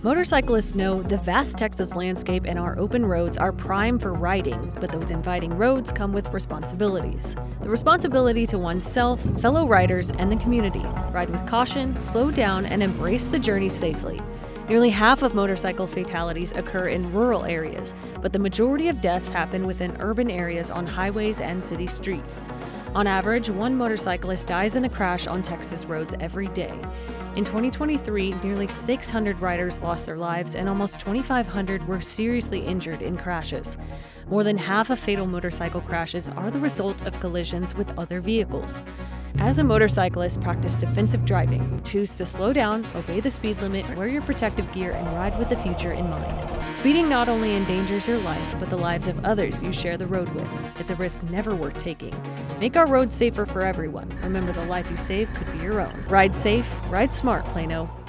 Motorcyclists know the vast Texas landscape and our open roads are prime for riding, but those inviting roads come with responsibilities. The responsibility to oneself, fellow riders, and the community. Ride with caution, slow down, and embrace the journey safely. Nearly half of motorcycle fatalities occur in rural areas, but the majority of deaths happen within urban areas on highways and city streets. On average, one motorcyclist dies in a crash on Texas roads every day. In 2023, nearly 600 riders lost their lives and almost 2,500 were seriously injured in crashes. More than half of fatal motorcycle crashes are the result of collisions with other vehicles. As a motorcyclist, practice defensive driving. Choose to slow down, obey the speed limit, wear your protective gear, and ride with the future in mind. Speeding not only endangers your life, but the lives of others you share the road with. It's a risk never worth taking. Make our roads safer for everyone. Remember, the life you save could be your own. Ride safe, ride smart, Plano.